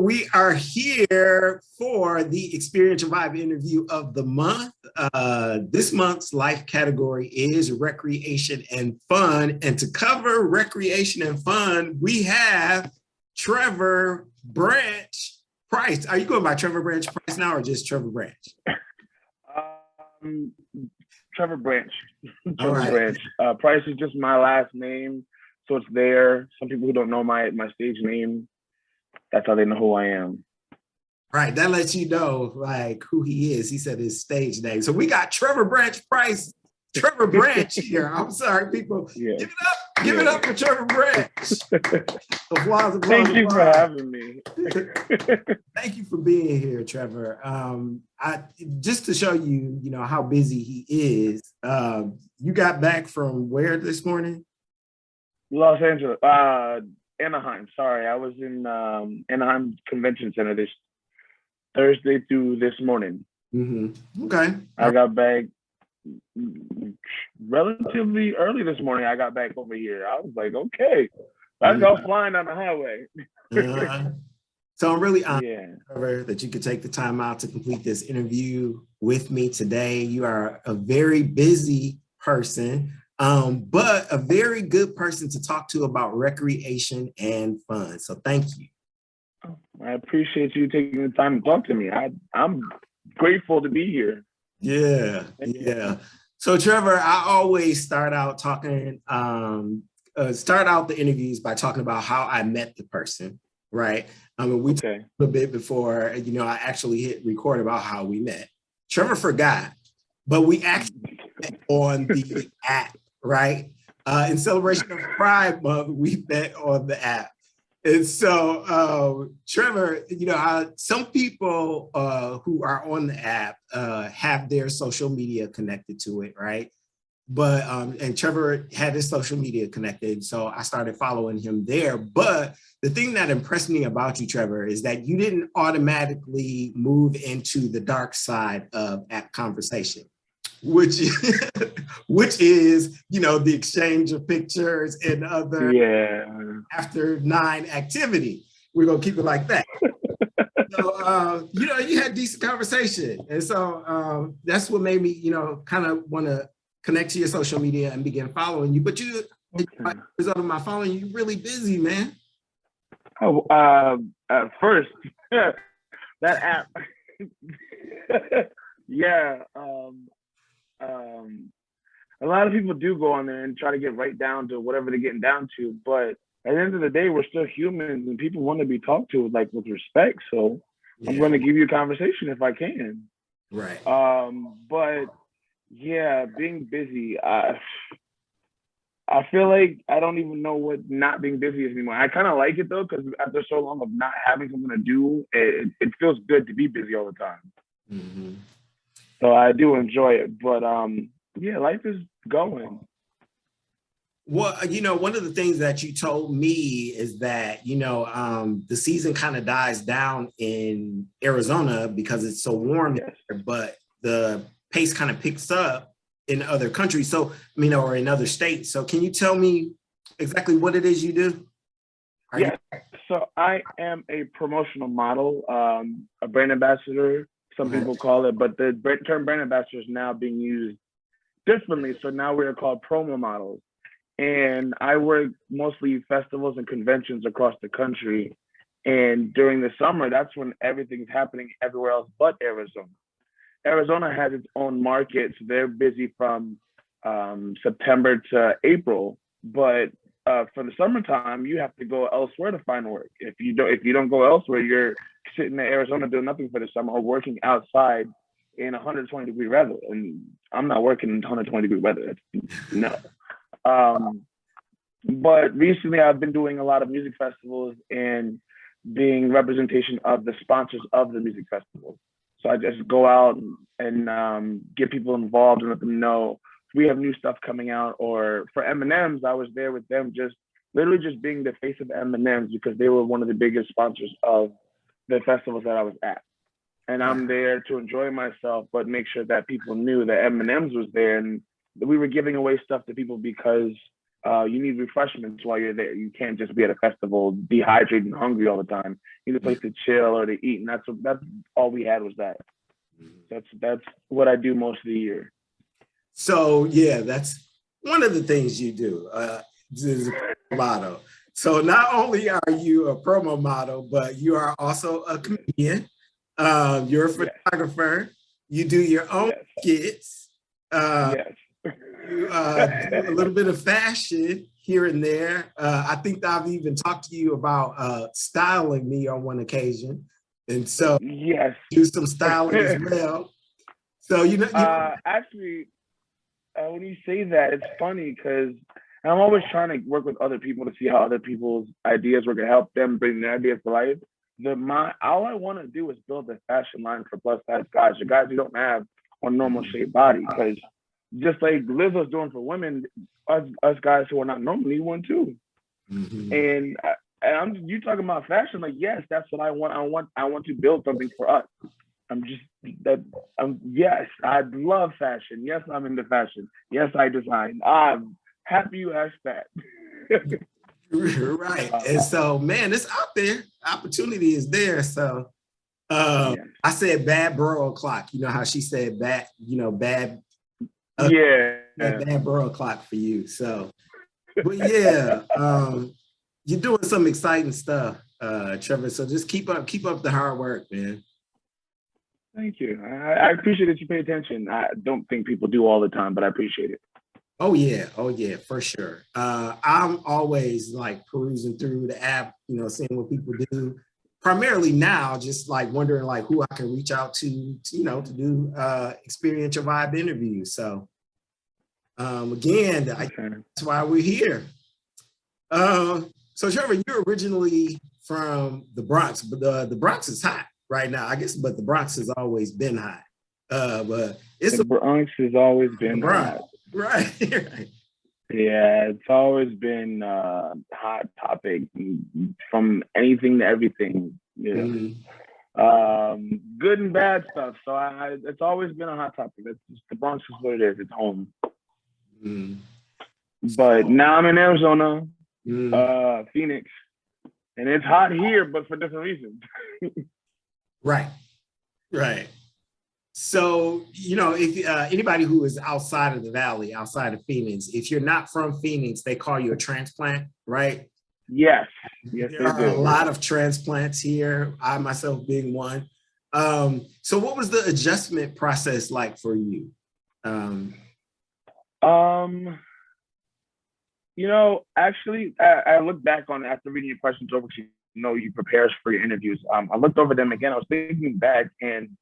We are here for the Experiential Vibe interview of the month. This month's life category is recreation and fun. And to cover recreation and fun, we have Trevor Branch Price. Are you going by Trevor Branch Price now or just Trevor Branch? Trevor Branch. Trevor Branch. Price is just my last name, so it's there. Some people who don't know my stage name, that's how they know who I am. Right, that lets you know like who he is. He said his stage name. So we got Trevor Branch Price, Trevor Branch here. I'm sorry, people. Yeah. Give it up. Give it up for Trevor Branch. Applause, applause, Thank you for having me. Thank you for being here, Trevor. Just to show you, how busy he is. You got back from where this morning? Los Angeles, Anaheim. Sorry, I was in Anaheim Convention Center this Thursday through this morning. Mm-hmm. Okay. I got back relatively early this morning. I got back over here. I was like, okay, I go flying on the highway. So I'm really honored, Trevor, that you could take the time out to complete this interview with me today. You are a very busy person, but a very good person to talk to about recreation and fun. So thank you. I appreciate you taking the time to talk to me. I'm grateful to be here. Yeah, yeah. So Trevor, I always start out talking, start out the interviews by talking about how I met the person, right? We talked a little bit before, I actually hit record about how we met. Trevor forgot, but we actually met on the app, right? In celebration of Pride Month, we met on the app. And so, Trevor, some people who are on the app have their social media connected to it, right? But, and Trevor had his social media connected, so I started following him there. But the thing that impressed me about you, Trevor, is that you didn't automatically move into the dark side of app conversation, which is, the exchange of pictures and other after 9 activity. We're gonna keep it like that. So, you had decent conversation. And so that's what made me, kind of want to connect to your social media and begin following you. But as a result of my following you, you're really busy, man. Oh, first, that app. A lot of people do go on there and try to get right down to whatever they're getting down to, but at the end of the day, we're still humans and people want to be talked to with respect. So I'm going to give you a conversation if I can. Right. But yeah, being busy, I feel like I don't even know what not being busy is anymore. I kind of like it though, because after so long of not having something to do, it feels good to be busy all the time. Mm-hmm. So I do enjoy it, but life is going. Well, one of the things that you told me is that, the season kind of dies down in Arizona because it's so warm there, but the pace kind of picks up in other countries. So, or in other states. So can you tell me exactly what it is you do? So I am a promotional model, a brand ambassador, some people call it, but the term brand ambassador is now being used differently. So now we're called promo models. And I work mostly festivals and conventions across the country. And during the summer, that's when everything's happening everywhere else but Arizona. Arizona has its own market, so they're busy from September to April. But for the summertime, you have to go elsewhere to find work. If you don't go elsewhere, you're sitting in Arizona doing nothing for the summer or working outside in 120-degree weather. And I'm not working in 120-degree weather. No. But recently I've been doing a lot of music festivals and being representation of the sponsors of the music festivals. So I just go out and get people involved and let them know we have new stuff coming out. Or for M&M's, I was there with them, literally just being the face of M&M's because they were one of the biggest sponsors of the festivals that I was at. And I'm there to enjoy myself, but make sure that people knew that M&M's was there and we were giving away stuff to people because You need refreshments while you're there. You can't just be at a festival dehydrated and hungry all the time. You need a place to chill or to eat, and that's all we had was that. That's what I do most of the year. So yeah, that's one of the things you do. Is a model. So not only are you a promo model, but you are also a comedian. You're a photographer. You do your own skits. Yes. You do a little bit of fashion here and there. I think I've even talked to you about styling me on one occasion. And so yes, do some styling as well. So actually, when you say that, it's funny because I'm always trying to work with other people to see how other people's ideas work and help them bring their ideas to life. All I want to do is build a fashion line for plus size guys, the guys who don't have a normal shaped body. Because just like Lizzo's doing for women, us guys who are not normal need one too. And you talking about fashion, like yes, that's what I want. I want to build something for us. Yes, I love fashion. Yes, I'm into fashion. Yes, I design. I'm happy you asked that. Right. And so, man, it's out there. Opportunity is there. So I said bad bro o'clock. You know how she said bad, bad. Bad bro o'clock for you. So, but yeah, you're doing some exciting stuff, Trevor. So just keep up the hard work, man. Thank you. I appreciate that you pay attention. I don't think people do all the time, but I appreciate it. Oh yeah, for sure. I'm always like perusing through the app, seeing what people do. Primarily now, just like wondering like who I can reach out to do Experiential Vibe interviews. So again, that's why we're here. So Trevor, you're originally from the Bronx, but the Bronx is hot right now, I guess, but the Bronx has always been hot. But the Bronx has always been hot. Right. Yeah, it's always been a hot topic from anything to everything. Good and bad stuff. So it's always been a hot topic. That's just, the Bronx is what it is. It's home. But now I'm in Arizona, Phoenix, and it's hot here, but for different reasons. Right. So, if anybody who is outside of the Valley, outside of Phoenix, if you're not from Phoenix, they call you a transplant, right? Yes, there are a lot of transplants here, I myself being one. So what was the adjustment process like for you? Actually, I look back on it after reading your questions over, you prepare for your interviews. I looked over them again. I was thinking back, and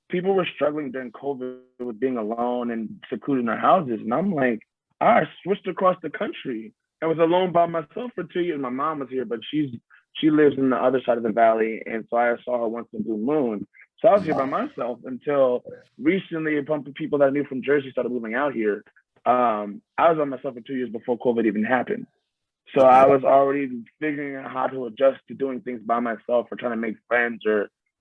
people were struggling during COVID with being alone and secluded in their houses. And I'm like, I switched across the country. I was alone by myself for 2 years. My mom was here, but she lives in the other side of the valley. And so I saw her once in a blue moon. So I was here by myself until recently a bunch of people that I knew from Jersey started moving out here. I was by myself for 2 years before COVID even happened. So I was already figuring out how to adjust to doing things by myself or trying to make friends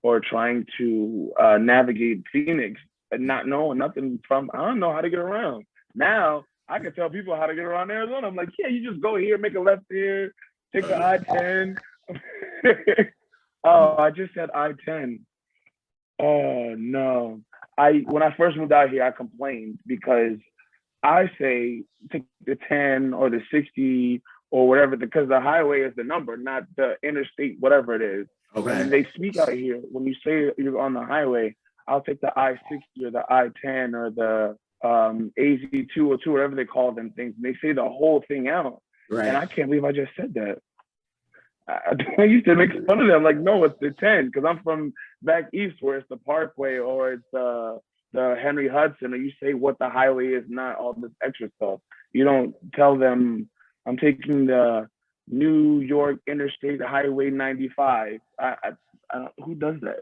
or trying to navigate Phoenix and not knowing nothing I don't know how to get around. Now I can tell people how to get around Arizona. I'm like, yeah, you just go here, make a left here, take the I-10. Oh, I just said I-10. Oh no. When I first moved out here, I complained because I say take the 10 or the 60 or whatever, because the highway is the number, not the interstate, whatever it is. Okay. And they speak out here. When you say you're on the highway, I'll take the I-60 or the I-10 or the AZ-202, whatever they call them things. And they say the whole thing out. Right. And I can't believe I just said that. I used to make fun of them. Like, no, it's the 10, because I'm from back east where it's the Parkway or it's the Henry Hudson, or you say what the highway is, not all this extra stuff. You don't tell them I'm taking the New York Interstate Highway 95. Who does that?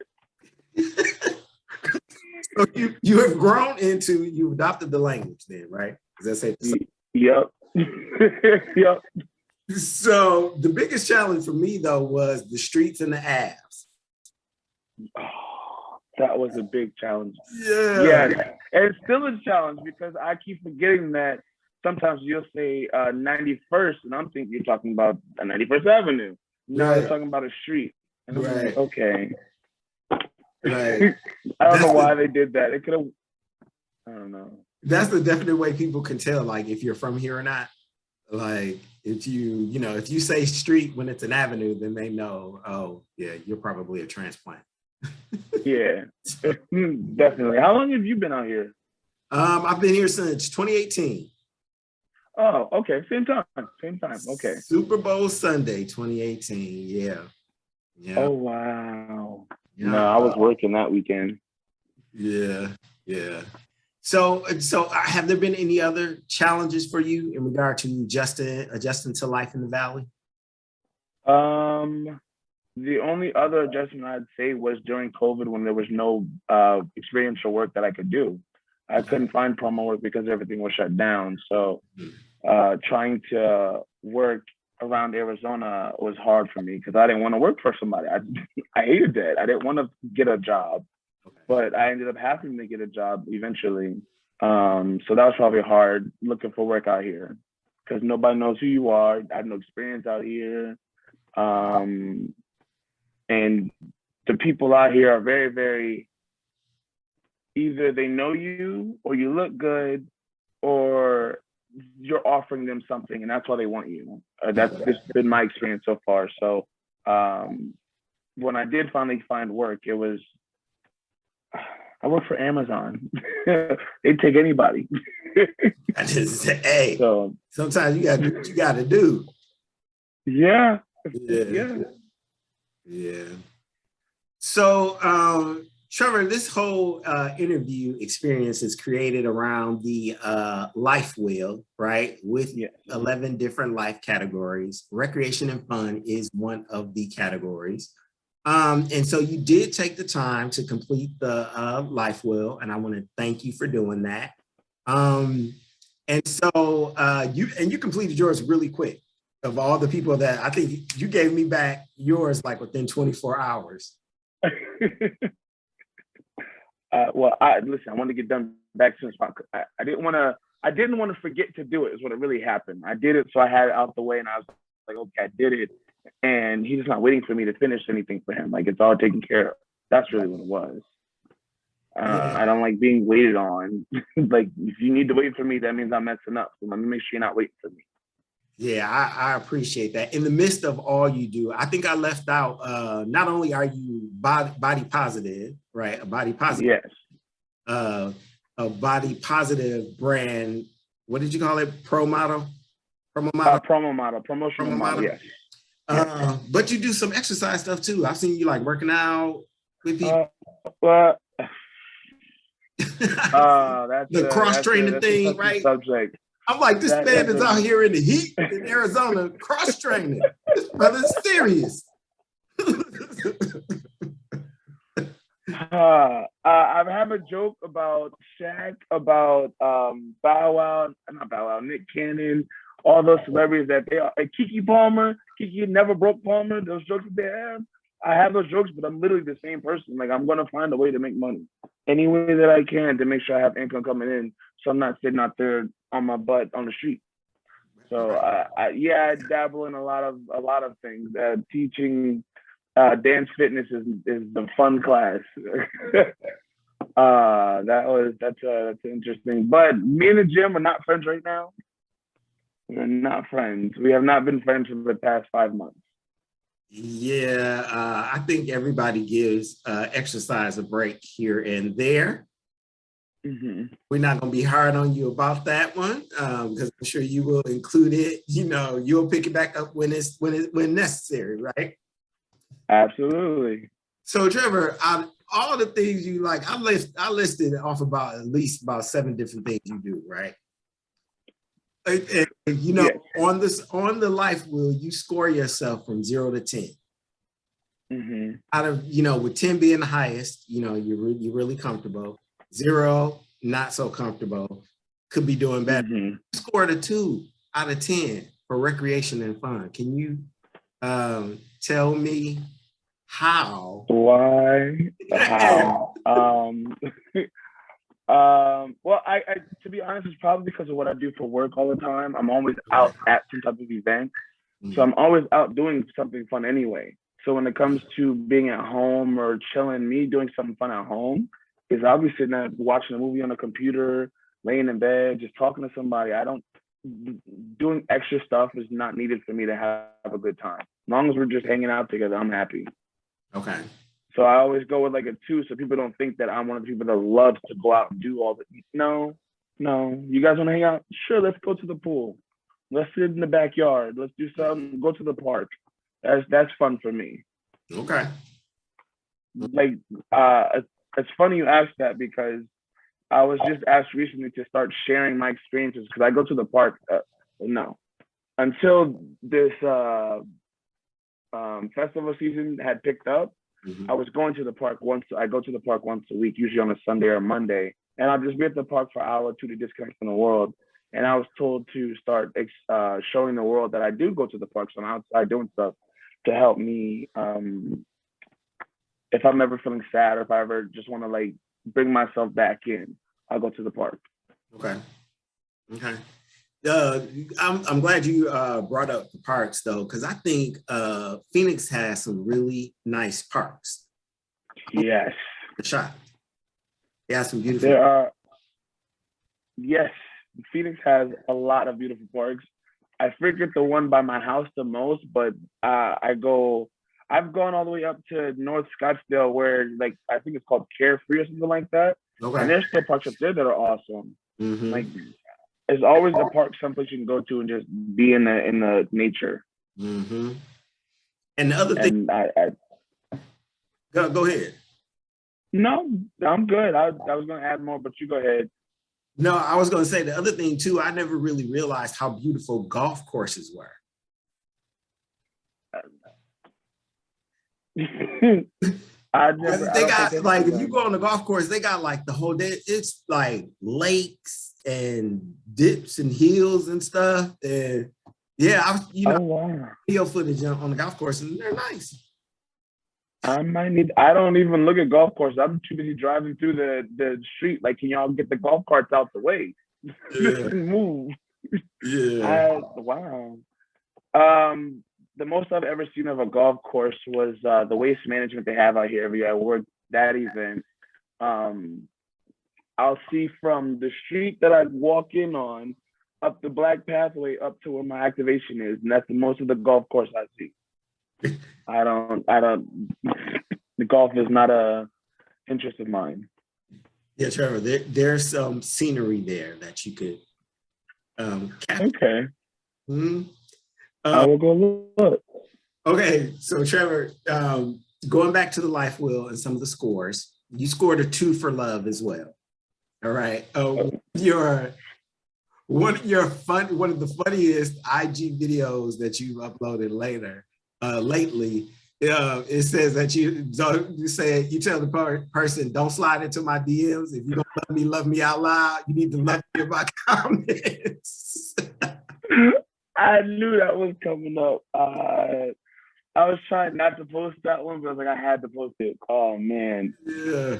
So you have grown into, you've adopted the language then, right? Is that safe? Yep. Yep. So the biggest challenge for me though was the streets and the abs. Oh, that was a big challenge. Yeah. Yes. And it's still a challenge because I keep forgetting that sometimes you'll say 91st, and I'm thinking you're talking about 91st Avenue. No, you're talking about a street. And I'm like, okay. Right. I don't know why they did that. It could have, I don't know. That's the definite way people can tell, like, if you're from here or not. Like, if if you say street when it's an avenue, then they know, oh, yeah, you're probably a transplant. Yeah, definitely. How long have you been out here? I've been here since 2018. Oh, okay. Same time. Okay. Super Bowl Sunday, 2018. Yeah. Oh, wow. Yeah. No, I was working that weekend. Yeah. So have there been any other challenges for you in regard to adjusting to life in the Valley? The only other adjustment I'd say was during COVID when there was no experiential work that I could do. I couldn't find promo work because everything was shut down. So trying to work around Arizona was hard for me because I didn't want to work for somebody. I hated that. I didn't want to get a job, but I ended up having to get a job eventually. So that was probably hard looking for work out here because nobody knows who you are. I have no experience out here. And the people out here are very, very, either they know you or you look good or you're offering them something and that's why they want you. That's just been my experience so far. So when I did finally find work, it was, I work for Amazon. They'd take anybody. Hey, so sometimes you gotta do what you gotta do. Yeah. So Trevor, this whole interview experience is created around the life wheel, right? With 11 different life categories. Recreation and fun is one of the categories. And so you did take the time to complete the life wheel, and I want to thank you for doing that. And so you completed yours really quick. Of all the people that I think you gave me back yours like within 24 hours. Well, I want to get done back soon as possible. I didn't want to forget to do it is what it really happened. I did it so I had it out the way and I was like, okay, I did it. And he's not waiting for me to finish anything for him. Like it's all taken care of. That's really what it was. I don't like being waited on. Like if you need to wait for me, that means I'm messing up. So let me make sure you're not waiting for me. Yeah, I appreciate that. In the midst of all you do, I think I left out, not only are you body positive, right? A body positive. Yes. A body positive brand. What did you call it? Promotional model. Yes. But you do some exercise stuff too. I've seen you like working out with people. The cross training thing, right? Subject. I'm like, this man is out here in the heat in Arizona, cross training. This brother's serious. I have a joke about Shaq, about Nick Cannon, all those celebrities that they are. Like Keke Palmer, Keke never broke Palmer. Those jokes that they have, I have those jokes, but I'm literally the same person. Like I'm gonna find a way to make money any way that I can to make sure I have income coming in, so I'm not sitting out there on my butt on the street. So I dabble in a lot of things. Teaching dance fitness is the fun class. That's interesting. But me and the gym are not friends right now. We're not friends. We have not been friends for the past 5 months. Yeah, I think everybody gives exercise a break here and there. Mm-hmm. We're not going to be hard on you about that one because I'm sure you will include it. You'll pick it back up when necessary, right? Absolutely. So, Trevor, all the things you like, I listed off at least about 7 different things you do, right? And, yes. On the life wheel, you score yourself from 0 to 10. Mm-hmm. Out of with 10 being the highest, you're really comfortable. 0, not so comfortable. Could be doing better. Mm-hmm. You scored a 2 out of 10 for recreation and fun. Can you tell me how? Why? How? Well, I to be honest, it's probably because of what I do for work all the time. I'm always out at some type of event, so I'm always out doing something fun anyway. So when it comes to being at home or chilling, me doing something fun at home is I'll be sitting there watching a movie on the computer, laying in bed, just talking to somebody. I don't doing extra stuff is not needed for me to have a good time. As long as we're just hanging out together, I'm happy. Okay. So I always go with like a 2, so people don't think that I'm one of the people that loves to go out and do all the. No, no. You guys want to hang out? Sure, let's go to the pool. Let's sit in the backyard. Let's do something. Go to the park. That's fun for me. Okay. Like, it's funny you asked that because I was just asked recently to start sharing my experiences because I go to the park. No, until this festival season had picked up, I was going to the park once. I go to the park once a week, usually on a Sunday or a Monday, and I'll just be at the park for an hour or two to disconnect from the world. And I was told to start showing the world that I do go to the park, so I'm outside doing stuff to help me. If I'm ever feeling sad or if I ever just want to like bring myself back in, I'll go to the park. Okay. Okay. I'm glad you brought up the parks though, because I think Phoenix has some really nice parks. Yes. The shot. They have some beautiful. There are. Yes, Phoenix has a lot of beautiful parks. I frequent the one by my house the most, but I've gone all the way up to North Scottsdale where like I think it's called Carefree or something like that. Okay. And there's still parks up there that are awesome. Mm-hmm. Like there's always a park someplace you can go to and just be in the nature. Mm-hmm. And the other thing, go ahead. No, I'm good. I was going to add more, but you go ahead. No, I was going to say the other thing too. I never really realized how beautiful golf courses were. They got like if you go on the golf course, they got like the whole day. It's like lakes and dips and hills and stuff. And yeah, video footage on the golf course, and they're nice. I don't even look at golf courses. I'm too busy driving through the street. Like, can y'all get the golf carts out the way? Yeah. Move. Yeah. Wow. The most I've ever seen of a golf course was the waste management they have out here every year. I work that event. I'll see from the street that I walk in on up the black pathway up to where my activation is, and that's the most of the golf course I see. I don't. The golf is not a interest of mine. Yeah, Trevor. There's some scenery there that you could. Capture. Okay. Mm-hmm. I will go look. Okay, so Trevor, going back to the life wheel and some of the scores, you scored a 2 for love as well. All right. One of the funniest IG videos that you've uploaded lately, it says that you tell the person, don't slide into my DMs. If you don't love me out loud, you need to love me in my comments. I knew that was coming up. I was trying not to post that one, but I was like, I had to post it. Oh man. Yeah.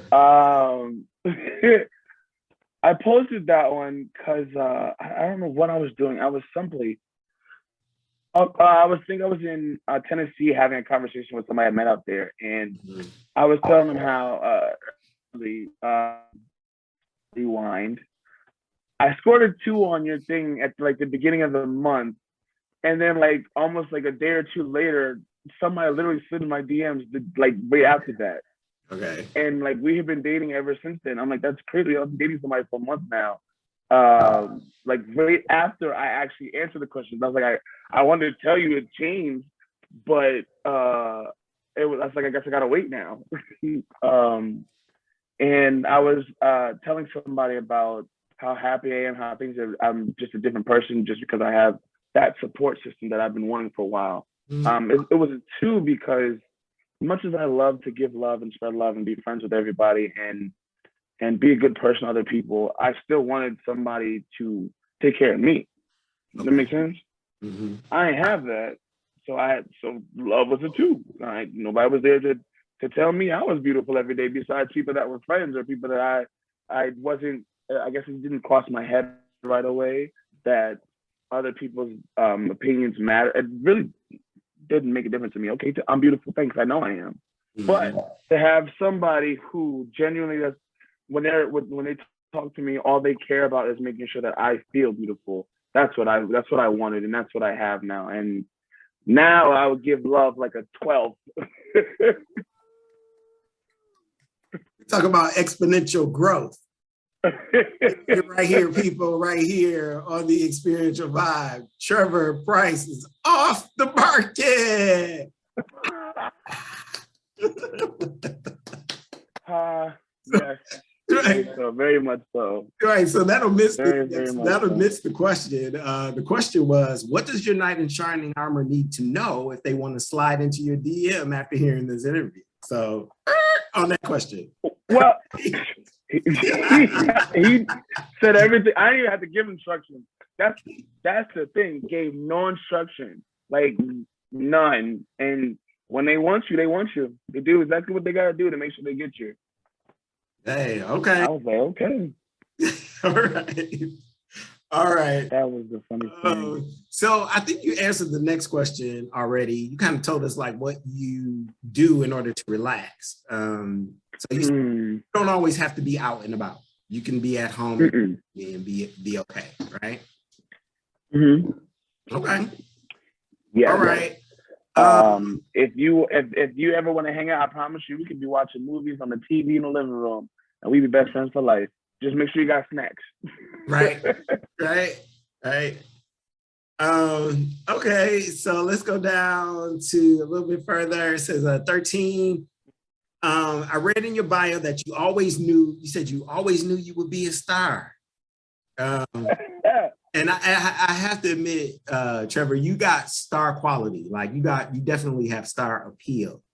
I posted that one because I don't know what I was doing. I was someplace. I was in Tennessee having a conversation with somebody I met out there, and I was telling them how rewind. I scored a 2 on your thing at like the beginning of the month, and then like almost like a day or two later, somebody literally slid in my DMs like right after that. Okay. And like we have been dating ever since then. I'm like, that's crazy. I've been dating somebody for a month now. Like right after I actually answered the question, I was like, I wanted to tell you it changed, but I was like, I guess I gotta wait now. And I was telling somebody about how happy I am, how I'm just a different person just because I have that support system that I've been wanting for a while. It was a 2 because as much as I love to give love and spread love and be friends with everybody and be a good person to other people, I still wanted somebody to take care of me. Does that make sense? Mm-hmm. I ain't have that. So love was a 2. Nobody was there to tell me I was beautiful every day besides people that were friends or people that I I wasn't. I guess it didn't cross my head right away that other people's opinions matter. It really didn't make a difference to me. Okay, I'm beautiful. Thanks. I know I am. But to have somebody who genuinely does, when they talk to me, all they care about is making sure that I feel beautiful. That's what I wanted, and that's what I have now. And now I would give love like a 12. Talk about exponential growth. You're right here, people, right here on the Experiential Vibe. Trevor Branch is off the market. Yes. Right. So very much so. Right. So that'll miss the question. The question was, what does your knight in shining armor need to know if they want to slide into your DM after hearing this interview? So on that question. Well, he said everything. I didn't even have to give instructions. That's the thing. Gave no instruction, like none. And when they want you, they want you. They do exactly what they gotta do to make sure they get you. Hey, okay. I was like, okay. All right. That was the funny thing. So I think you answered the next question already. You kind of told us like what you do in order to relax. So you don't always have to be out and about. You can be at home and be okay, right? Okay. Yeah. All right. If you ever want to hang out, I promise you, we could be watching movies on the TV in the living room, and we be best friends for life. Just make sure you got snacks. Right. Okay, so let's go down to a little bit further. It says 13. I read in your bio that you said you always knew you would be a star. And I have to admit, Trevor, you got star quality. Like you definitely have star appeal.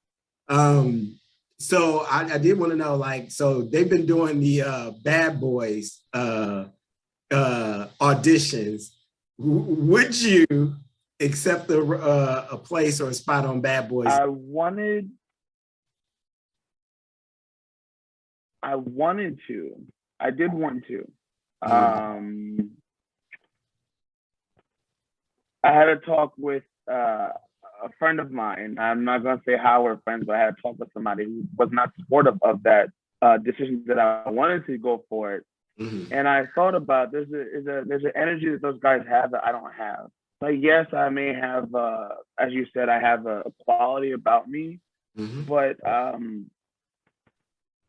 So I did want to know, like, so they've been doing the Bad Boys auditions. Would you accept a place or a spot on Bad Boys? I wanted to. I did want to. I had a talk with a friend of mine. I'm not going to say how we're friends, but I had a talk with somebody who was not supportive of that decision that I wanted to go for it. And I thought about there's an energy that those guys have that I don't have. Like, yes, I may have, as you said, I have a quality about me, but I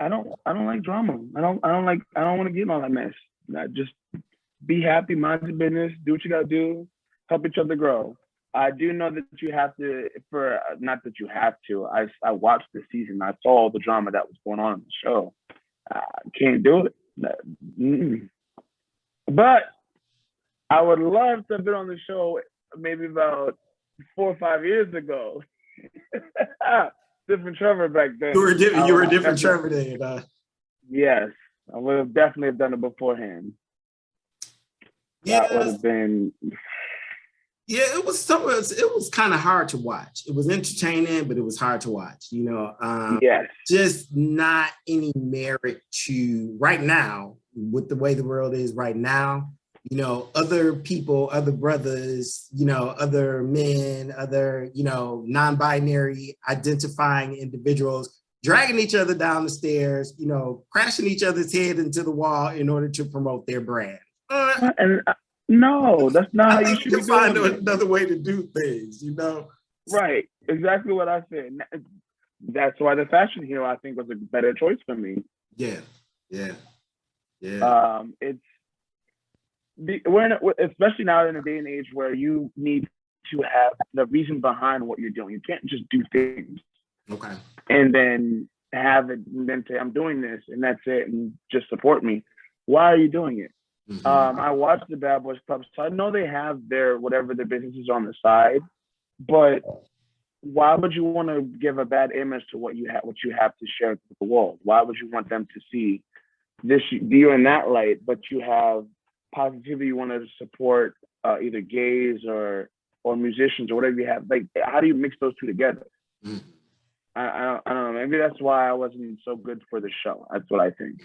don't like drama. I don't want to get in all that mess. Just be happy, mind your business, do what you gotta do, help each other grow. I do know that you have to, not that you have to. I watched the season. I saw all the drama that was going on in the show. I can't do it. But I would love to have been on the show maybe about 4 or 5 years ago. Different Trevor back then. You were a different Trevor then. Yes, I would have definitely done it beforehand. That would have been. Yeah, it was kind of hard to watch. It was entertaining, but it was hard to watch. Yes. Just not any merit to right now with the way the world is right now. Other people, other brothers, other men, other, non-binary identifying individuals dragging each other down the stairs, crashing each other's head into the wall in order to promote their brand. No, that's not how you should be doing find another way to do things, Right, exactly what I said. That's why the fashion hero, I think, was a better choice for me. Yeah. Especially now in a day and age where you need to have the reason behind what you're doing. You can't just do things. Okay. And then have it, and then say, I'm doing this, and that's it, and just support me. Why are you doing it? I watched the Bad Boys Club, so I know they have whatever their businesses on the side, but why would you want to give a bad image to what you have to share with the world? Why would you want them to see this you in that light, but you have positivity, you want to support either gays or musicians or whatever you have? Like, how do you mix those two together? I don't know. Maybe that's why I wasn't so good for the show. That's what I think.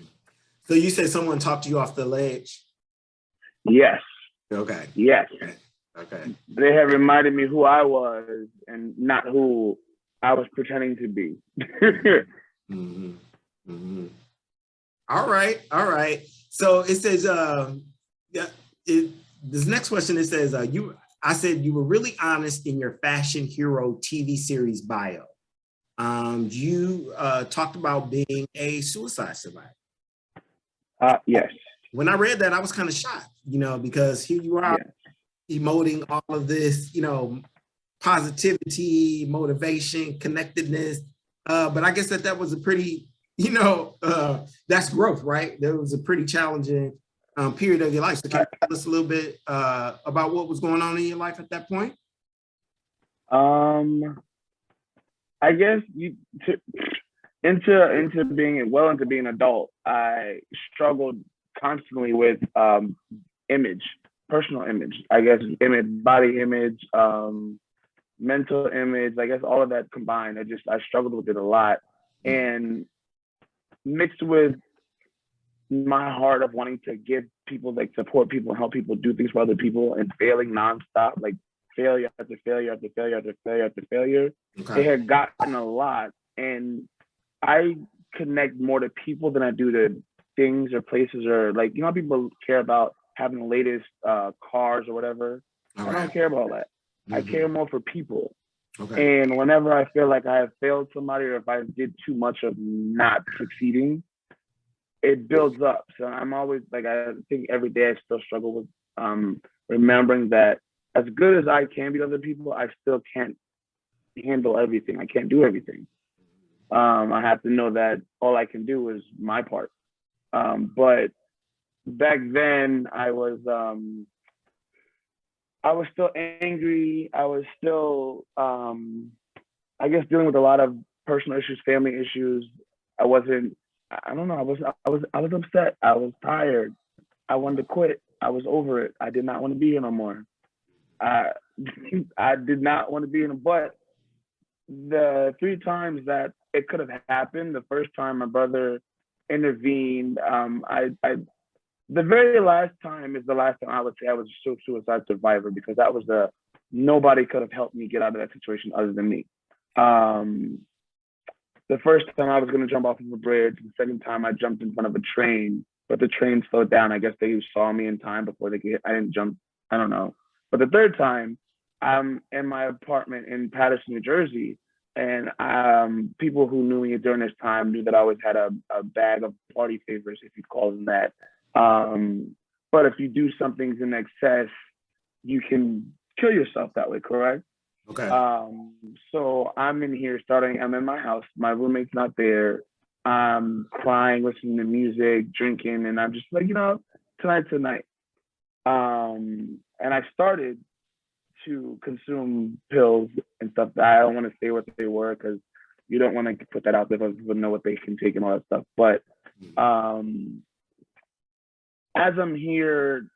So you said someone talked you off the ledge? Yes. Okay. Yes. Okay. They had reminded me who I was and not who I was pretending to be. Mm-hmm. Mm-hmm. All right. All right. So it says, this next question, it says, I said you were really honest in your Fashion Hero TV series bio. You talked about being a suicide survivor. Yes. When I read that, I was kind of shocked, because here you are emoting all of this, positivity, motivation, connectedness. But I guess that was a pretty, that's growth, right? That was a pretty challenging period of your life. So can you tell us a little bit about what was going on in your life at that point? I guess into being an adult, I struggled constantly with image, personal image. I guess body image, mental image. I guess all of that combined. I struggled with it a lot, and mixed with my heart of wanting to give people, like, support people, help people, do things for other people, and failing nonstop, like failure after failure after failure after failure after failure. Okay. It had gotten a lot, and I connect more to people than I do to things or places, or, like, people care about having the latest cars or whatever. Right. I don't care about that. Mm-hmm. I care more for people. Okay. And whenever I feel like I have failed somebody, or if I did too much of not succeeding, it builds up. So I'm always, like, I think every day I still struggle with remembering that as good as I can be to other people, I still can't handle everything. I can't do everything. I have to know that all I can do is my part. But back then I was still angry. I was still, I guess, dealing with a lot of personal issues, family issues. I don't know. I was upset. I was tired. I wanted to quit. I was over it. I did not want to be here no more. I did not want to be in a but the 3 times that it could have happened, the first time my brother intervened. The very last time is the last time I would say I was a suicide survivor, because that was nobody could have helped me get out of that situation other than me. The first time I was going to jump off of a bridge. The second time I jumped in front of a train, but the train slowed down. I guess they saw me in time before I didn't jump. I don't know. But the third time, I'm in my apartment in Paterson, New Jersey, and people who knew me during this time knew that I always had a bag of party favors, if you call them that. But if you do some things in excess, you can kill yourself that way, correct? Okay. So I'm in here I'm in my house. My roommate's not there. I'm crying, listening to music, drinking, and I'm just like, tonight's the night. And I started to consume pills and stuff that I don't want to say what they were, because you don't want to put that out there so people know what they can take and all that stuff. But as I'm here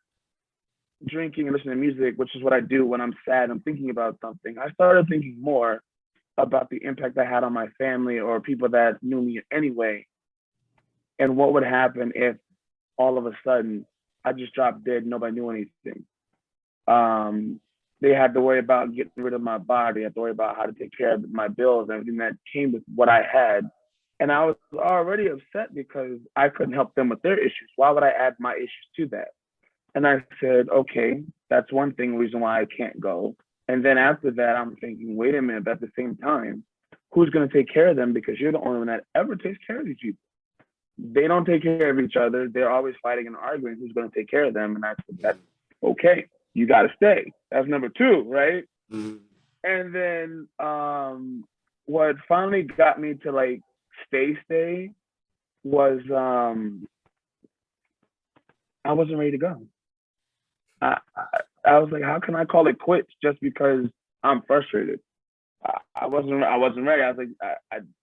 drinking and listening to music, which is what I do when I'm sad, I'm thinking about something, I started thinking more about the impact I had on my family or people that knew me anyway, and what would happen if all of a sudden I just dropped dead and nobody knew anything. They had to worry about getting rid of my body. They had to worry about how to take care of my bills and everything that came with what I had. And I was already upset because I couldn't help them with their issues. Why would I add my issues to that? And I said, okay, that's one reason why I can't go. And then after that, I'm thinking, wait a minute, but at the same time, who's going to take care of them? Because you're the only one that ever takes care of these people. They don't take care of each other. They're always fighting and arguing. Who's going to take care of them? And I said, that's okay. You got to stay. That's number 2, right? Mm-hmm. And then what finally got me to, like, stay was I wasn't ready to go. I was like, how can I call it quits just because I'm frustrated? I wasn't ready. I was like,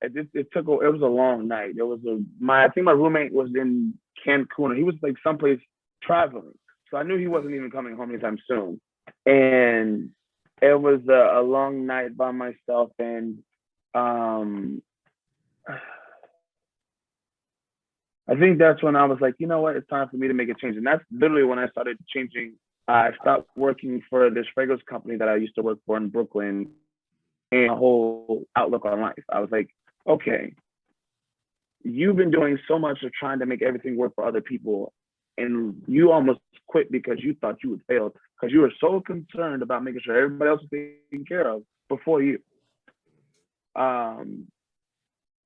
it was a long night. I think my roommate was in Cancun. He was, like, someplace traveling. So I knew he wasn't even coming home anytime soon. And it was a long night by myself. And I I think that's when I was like, you know what, it's time for me to make a change. And that's literally when I started changing. I stopped working for this fragrance company that I used to work for in Brooklyn, and a whole outlook on life. I was like, okay, you've been doing so much of trying to make everything work for other people, and you almost quit because you thought you would fail because you were so concerned about making sure everybody else was taken care of before you. Um,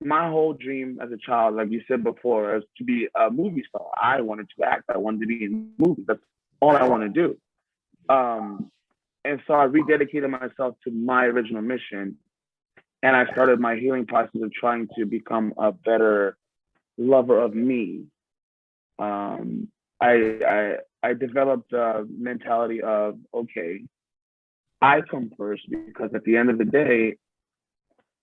my whole dream as a child, like you said before, was to be a movie star. I wanted to act. I wanted to be in movies. That's all I want to do. And so I rededicated myself to my original mission, and I started my healing process of trying to become a better lover of me. I developed a mentality of, okay, I come first, because at the end of the day,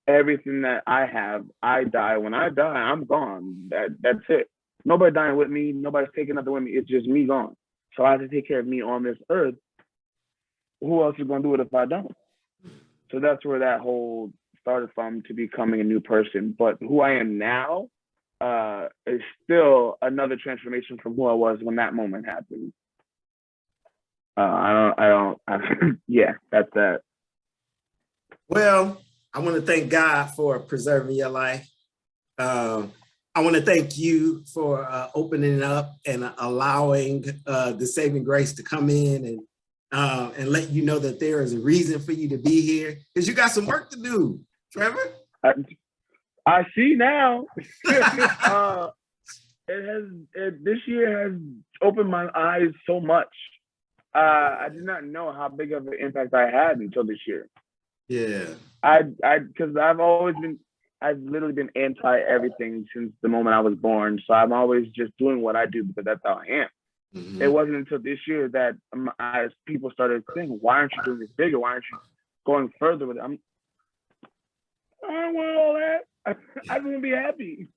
everything that I have, I die. When I die, I'm gone. That's it. Nobody dying with me. Nobody's taking nothing with me. It's just me gone. So I have to take care of me on this earth. Who else is going to do it if I don't? So that's where that whole started from, to becoming a new person. But who I am now is still another transformation from who I was when that moment happened. Yeah, that's that. Well, I want to thank God for preserving your life. I want to thank you for opening up and allowing the saving grace to come in and let you know that there is a reason for you to be here, because you got some work to do, Trevor. I see now. This year has opened my eyes so much. I did not know how big of an impact I had until this year. Yeah. Because I've literally been anti everything since the moment I was born. So I'm always just doing what I do because that's how I am. Mm-hmm. It wasn't until this year that people started saying, "Why aren't you doing this bigger? Why aren't you going further with it?" I don't want all that. I just want to be happy.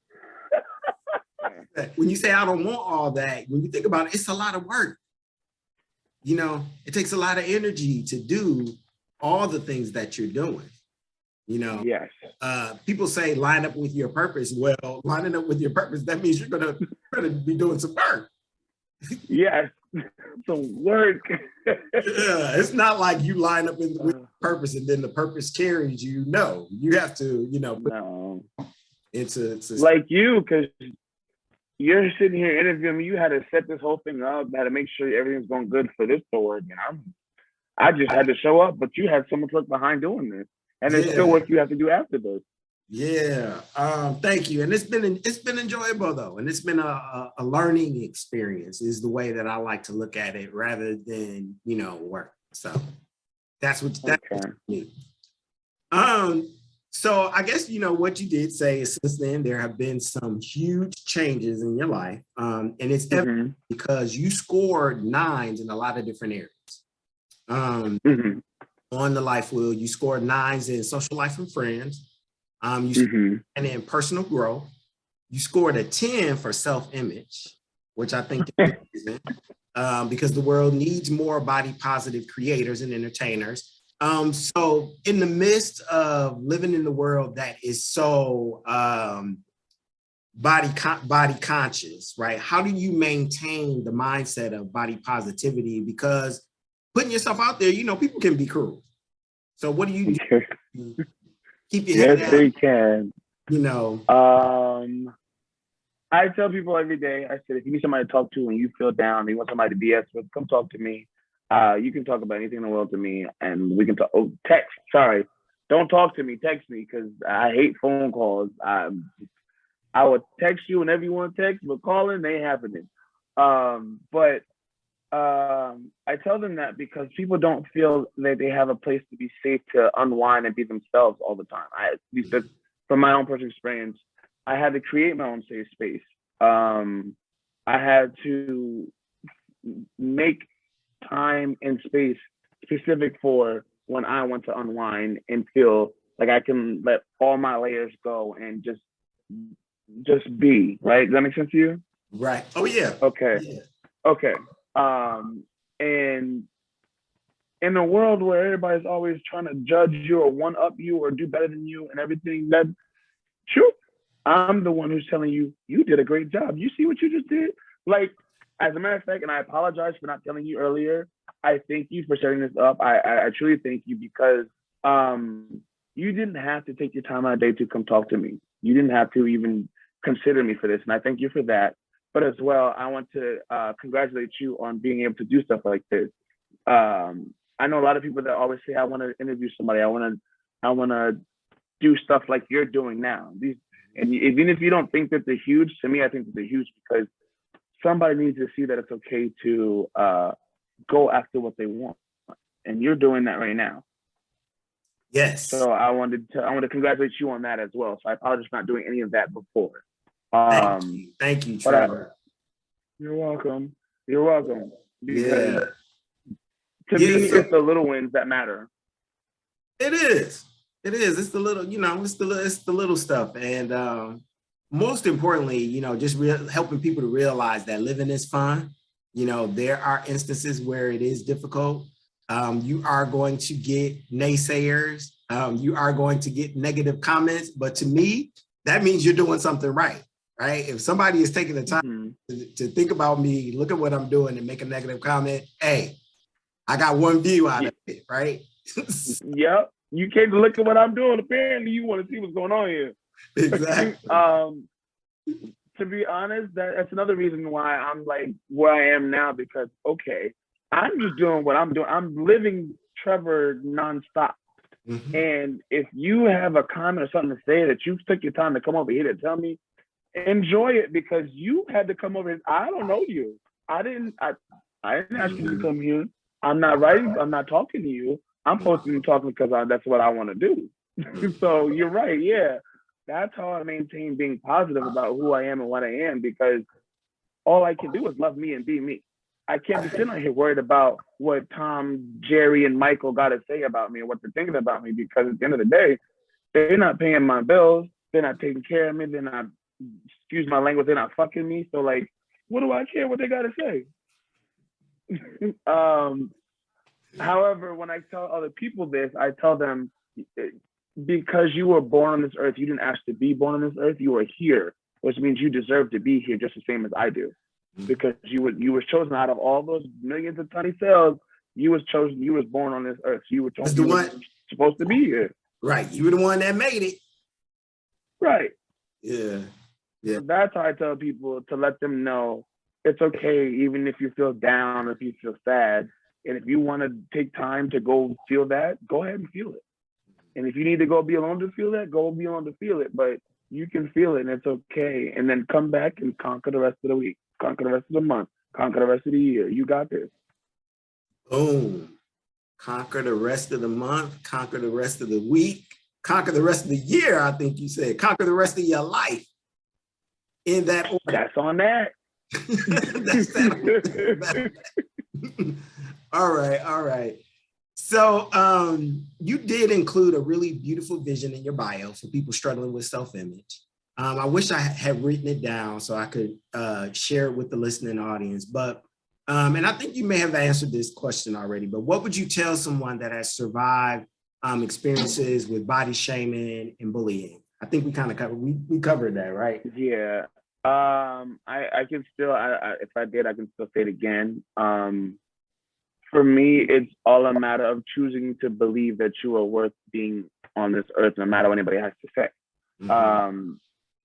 When you say I don't want all that, when you think about it, it's a lot of work. You know, it takes a lot of energy to do all the things that you're doing. You know, yes. People say line up with your purpose. Well, lining up with your purpose, that means you're gonna be doing some work. Yes, some work. Yeah, it's not like you line up with purpose and then the purpose carries you. No, you have to, into like you, because you're sitting here interviewing me. You had to set this whole thing up, had to make sure everything's going good for this to work. And I just had to show up, but you had so much work behind doing this, and there's still work you have to do after this. Yeah, thank you. And it's been enjoyable though, and it's been a learning experience. Is the way that I like to look at it, rather than work. So that's what me. So I guess what you did say is, since then there have been some huge changes in your life, and it's evident because you scored 9s in a lot of different areas. On the life wheel, you scored 9s in social life and friends. You scored and in personal growth. You scored a 10 for self-image, which I think is amazing, because the world needs more body positive creators and entertainers. So in the midst of living in the world that is so body conscious, right? How do you maintain the mindset of body positivity? Because putting yourself out there, people can be cruel. So what do you do? Keep your head down. Yes, they can. I tell people every day, I said, if you need somebody to talk to and you feel down, and you want somebody to BS with, come talk to me. You can talk about anything in the world to me, and we can talk. Oh, text. Sorry, don't talk to me. Text me, because I hate phone calls. I would text you whenever you want to text, but calling ain't happening. But I tell them that because people don't feel that they have a place to be safe to unwind and be themselves all the time. At least that's from my own personal experience. I had to create my own safe space. I had to make time and space specific for when I want to unwind and feel like I can let all my layers go and just be, right? Does that make sense to you? Right. Oh yeah. Okay. Yeah. Okay. And in a world where everybody's always trying to judge you or one up you or do better than you and everything, that's true. I'm the one who's telling you, you did a great job. You see what you just did? Like, as a matter of fact, and I apologize for not telling you earlier, I thank you for setting this up. I truly thank you because you didn't have to take your time out of the day to come talk to me. You didn't have to even consider me for this. And I thank you for that. But as well, I want to congratulate you on being able to do stuff like this. I know a lot of people that always say, I want to interview somebody. I want to do stuff like you're doing now. And even if you don't think that they're huge, to me, I think that they're huge because somebody needs to see that it's okay to go after what they want. And you're doing that right now. Yes. So I want to congratulate you on that as well. So I apologize for not doing any of that before. Thank you, Trevor. You're welcome. You're welcome. Because to me, it's the little wins that matter. It is. It's the little, it's the little stuff. And most importantly, just helping people to realize that living is fun. There are instances where it is difficult. You are going to get naysayers. You are going to get negative comments. But to me, that means you're doing something right. Right? If somebody is taking the time to think about me, look at what I'm doing and make a negative comment, hey, I got one view out of it, right? Yep. You came to look at what I'm doing. Apparently, you want to see what's going on here. Exactly. To be honest, that's another reason why I'm like where I am now, because, okay, I'm just doing what I'm doing. I'm living Trevor nonstop. Mm-hmm. And if you have a comment or something to say that you took your time to come over here to tell me, enjoy it, because you had to come over here. I don't know you. I didn't ask you to come here. I'm not writing. I'm not talking to you. I'm posting and talking because that's what I want to do. So you're right. Yeah. That's how I maintain being positive about who I am and what I am, because all I can do is love me and be me. I can't be sitting here worried about what Tom, Jerry, and Michael got to say about me and what they're thinking about me, because at the end of the day, they're not paying my bills. They're not taking care of me. They're not, excuse my language, they're not fucking me. So, like, what do I care what they got to say? However, when I tell other people this, I tell them, because you were born on this earth, you didn't ask to be born on this earth. You are here, which means you deserve to be here just the same as I do, because you were chosen out of all those millions of tiny cells. You was chosen. You was born on this earth. So you were supposed to be here. Right. You were the one that made it. Right. Yeah. So that's how I tell people, to let them know it's okay, even if you feel down, if you feel sad. And if you want to take time to go feel that, go ahead and feel it. And if you need to go be alone to feel that, go be alone to feel it. But you can feel it and it's okay. And then come back and conquer the rest of the week, conquer the rest of the month, conquer the rest of the year. You got this. Boom. Conquer the rest of the month, conquer the rest of the week, conquer the rest of the year, I think you said. Conquer the rest of your life. In that order. That's on that. That's that. All right. So you did include a really beautiful vision in your bio for people struggling with self-image. I wish I had written it down so I could share it with the listening audience, but and I think you may have answered this question already, but what would you tell someone that has survived experiences with body shaming and bullying? I think we kind of covered that, right? Yeah. I can still, if I did, I can still say it again. For me, it's all a matter of choosing to believe that you are worth being on this earth, no matter what anybody has to say. Mm-hmm.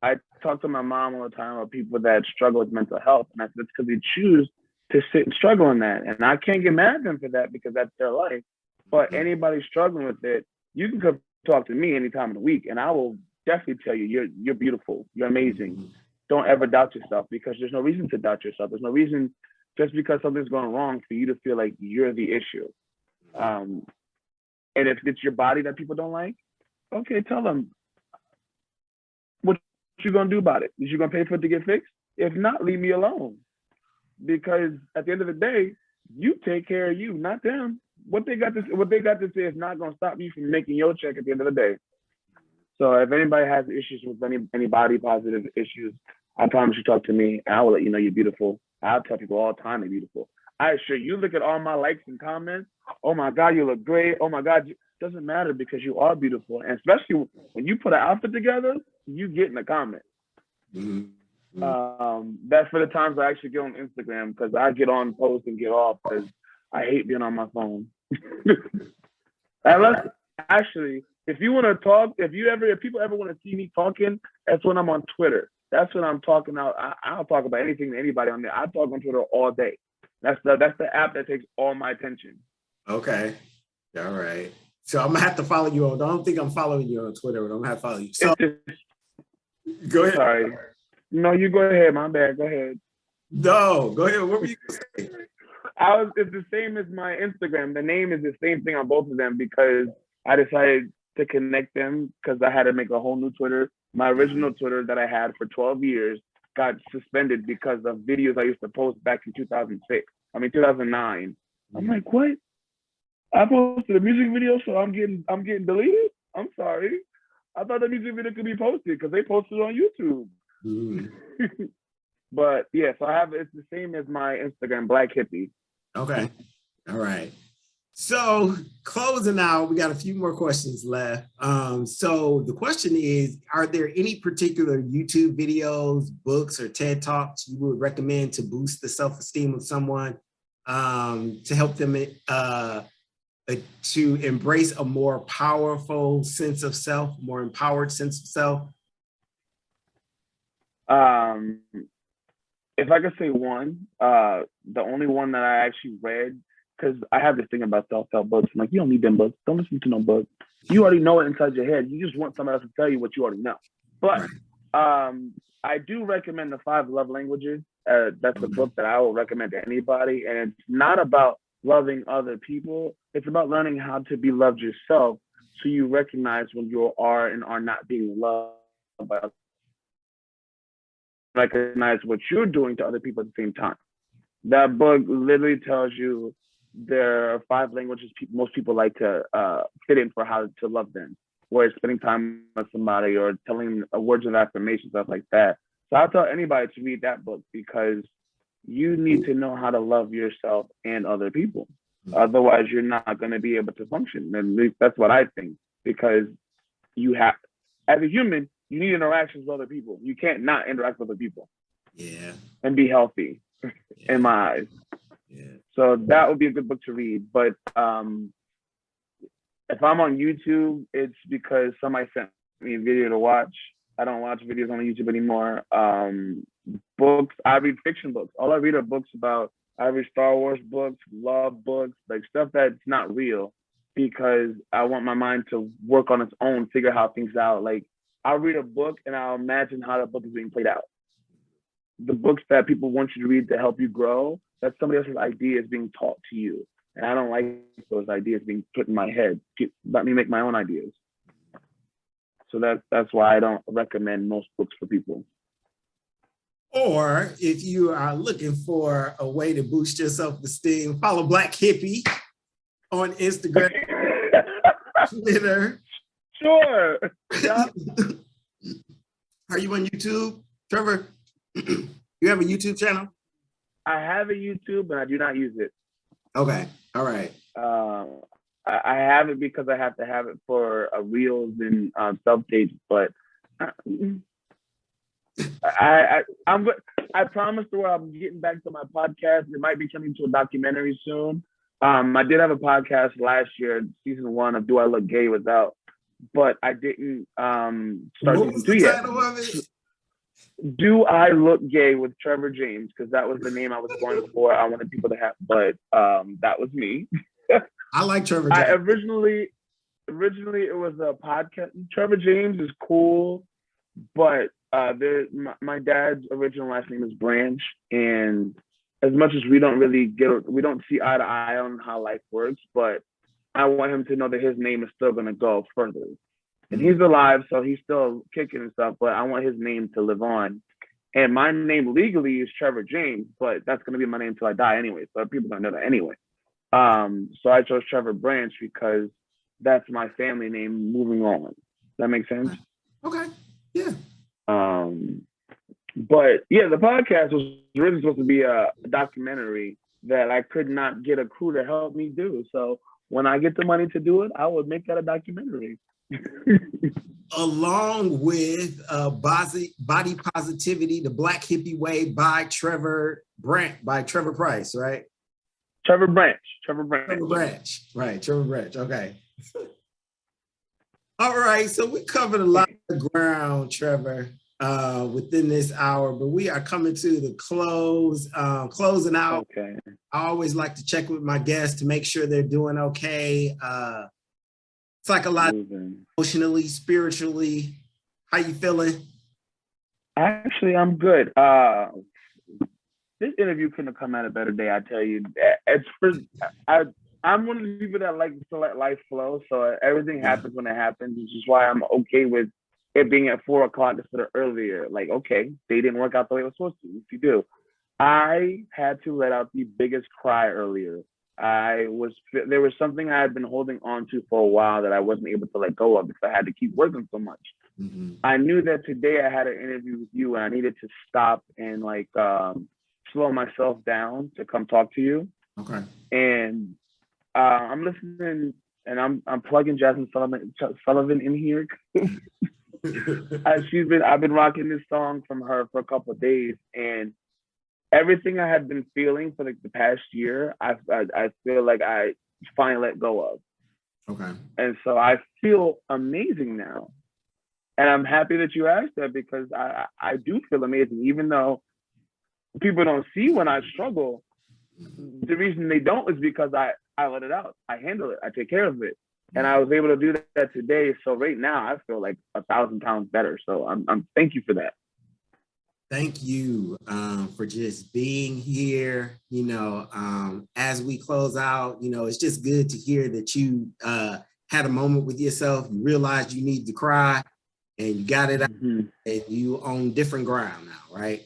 I talk to my mom all the time about people that struggle with mental health, and that's because they choose to sit and struggle in that. And I can't get mad at them for that, because that's their life. But anybody struggling with it, you can come talk to me any time of the week, and I will definitely tell you, you're beautiful, you're amazing. Mm-hmm. Don't ever doubt yourself, because there's no reason to doubt yourself. There's no reason, just because something's going wrong, for you to feel like you're the issue. And if it's your body that people don't like, okay, tell them what you're going to do about it. Is you going to pay for it to get fixed? If not, leave me alone. Because at the end of the day, you take care of you, not them. What they got to say is not going to stop you from making your check at the end of the day. So if anybody has issues with any body positive issues, I promise you, talk to me, and I will let you know you're beautiful. I'll tell people all the time they're beautiful. I assure you, look at all my likes and comments. Oh my God, you look great. Oh my God, doesn't matter, because you are beautiful. And especially when you put an outfit together, you get in the comment. That's for the times I actually get on Instagram, because I get on post and get off because I hate being on my phone. Unless, actually, if you want to talk, if people ever want to see me talking, that's when I'm on Twitter. That's when I'm talking out. I'll talk about anything to anybody on there. I talk on Twitter all day. That's the app that takes all my attention. Okay. All right. So I'm gonna have to follow you on. I don't think I'm following you on Twitter, but I'm gonna have to follow you. So go ahead. Sorry. No, you go ahead. My bad. Go ahead. No, go ahead. What were you gonna say? It's the same as my Instagram. The name is the same thing on both of them because I decided to connect them because I had to make a whole new Twitter. My original Twitter that I had for 12 years got suspended because of videos I used to post back in 2009. I'm like, what? I posted a music video, so I'm getting deleted? I'm sorry. I thought the music video could be posted because they posted it on YouTube. But yeah, so it's the same as my Instagram, Black Hippie. Okay. All right. So closing out, we got a few more questions left. So the question is, are there any particular YouTube videos, books, or TED Talks you would recommend to boost the self-esteem of someone, to help them to embrace a more powerful sense of self, more empowered sense of self? If I could say one, the only one that I actually read, because I have this thing about self-help books. I'm like, you don't need them books. Don't listen to no book. You already know it inside your head. You just want somebody else to tell you what you already know. But I do recommend the 5 Love Languages. That's a book that I will recommend to anybody. And it's not about loving other people. It's about learning how to be loved yourself, so you recognize when you are and are not being loved by others. Recognize what you're doing to other people at the same time. That book literally tells you there are 5 languages most people like to fit in for how to love them, where spending time with somebody or telling words of affirmation, stuff like that. So I tell anybody to read that book because you need to know how to love yourself and other people. Otherwise, you're not going to be able to function. And that's what I think, because you have, as a human, you need interactions with other people. You can't not interact with other people. Yeah. And be healthy, in my eyes. Yeah. So that would be a good book to read. But if I'm on YouTube, it's because somebody sent me a video to watch. I don't watch videos on YouTube anymore. Books, I read fiction books. All I read are books about, I read Star Wars books, love books, like stuff that's not real, because I want my mind to work on its own, figure how things out. Like, I'll read a book and I'll imagine how the book is being played out. The books that people want you to read to help you grow, that's somebody else's ideas being taught to you. And I don't like those ideas being put in my head. Let me make my own ideas. So that's why I don't recommend most books for people. Or if you are looking for a way to boost your self-esteem, follow Black Hippie on Instagram, Twitter. Sure. Yeah. Are you on YouTube, Trevor? You have a YouTube channel? I have a YouTube, but I do not use it. Okay. All right. I have it because I have to have it for reels and sub-pages, but I promise the world I'm getting back to my podcast. It might be coming to a documentary soon. I did have a podcast last year. Season 1 of Do I Look Gay was out, but I didn't start season 2 yet. Title of it? Do I Look Gay with Trevor James, because that was the name I was going for. I wanted people to have, but that was me. I like Trevor James. Originally it was a podcast. Trevor James is cool, but my dad's original last name is Branch, and as much as we don't see eye to eye on how life works, but I want him to know that his name is still going to go further. And he's alive, so he's still kicking and stuff, but I want his name to live on. And my name legally is Trevor James, but that's going to be my name until I die anyway, so people don't know that anyway. So I chose Trevor Branch because that's my family name moving on. Does that make sense? Okay. Yeah. But yeah, the podcast was really supposed to be a documentary that I could not get a crew to help me do. So when I get the money to do it, I would make that a documentary. Along with Body Positivity, the Black Hippie Way by Trevor Price, right? Trevor Branch. Right, Trevor Branch, okay. All right, so we covered a lot of ground, Trevor, within this hour, but we are coming to the closing out. Okay. I always like to check with my guests to make sure they're doing okay. Psychologically, emotionally, spiritually. How you feeling? Actually, I'm good. This interview couldn't have come at a better day, I tell you. I'm one of the people that like to let life flow, so everything happens when it happens, which is why I'm okay with it being at 4 o'clock instead of earlier. Like, okay, they didn't work out the way it was supposed to. If you do. I had to let out the biggest cry earlier. There was something I had been holding on to for a while that I wasn't able to let go of because I had to keep working so much. Mm-hmm. I knew that today I had an interview with you and I needed to stop and slow myself down to come talk to you. Okay. And I'm listening and I'm plugging Jasmine Sullivan in here. I've been rocking this song from her for a couple of days, and everything I had been feeling for the past year, I feel like I finally let go of. Okay. And so I feel amazing now. And I'm happy that you asked that because I do feel amazing, even though people don't see when I struggle. The reason they don't is because I let it out. I handle it. I take care of it. And I was able to do that today. So right now I feel like 1,000 pounds better. So I'm thank you for that. Thank you for just being here. As we close out, it's just good to hear that you had a moment with yourself. You realized you need to cry and you got it out, and you on different ground now, right?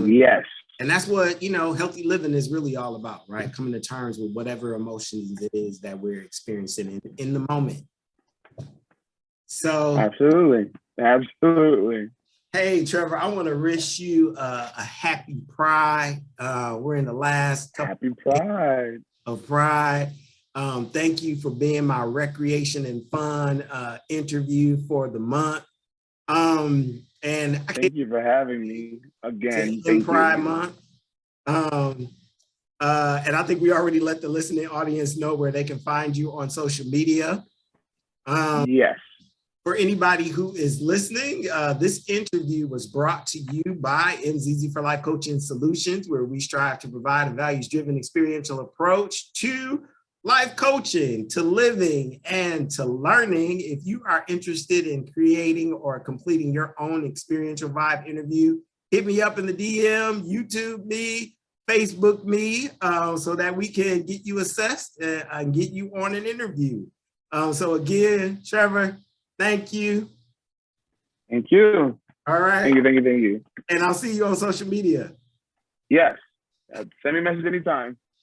Yes. And that's what, healthy living is really all about, right? Coming to terms with whatever emotions it is that we're experiencing in the moment. So absolutely. Hey, Trevor, I want to wish you a happy Pride. We're in the last couple happy Pride of Pride. Thank you for being my recreation and fun interview for the month. And thank you for having me again. In Pride Month. And I think we already let the listening audience know where they can find you on social media. Yes. For anybody who is listening, this interview was brought to you by MZZ for Life Coaching Solutions, where we strive to provide a values-driven experiential approach to life coaching, to living, and to learning. If you are interested in creating or completing your own Experiential Vibe interview, hit me up in the DM, YouTube me, Facebook me, so that we can get you assessed and get you on an interview. So again, Trevor, thank you. Thank you. All right. Thank you. And I'll see you on social media. Yes. Send me a message anytime.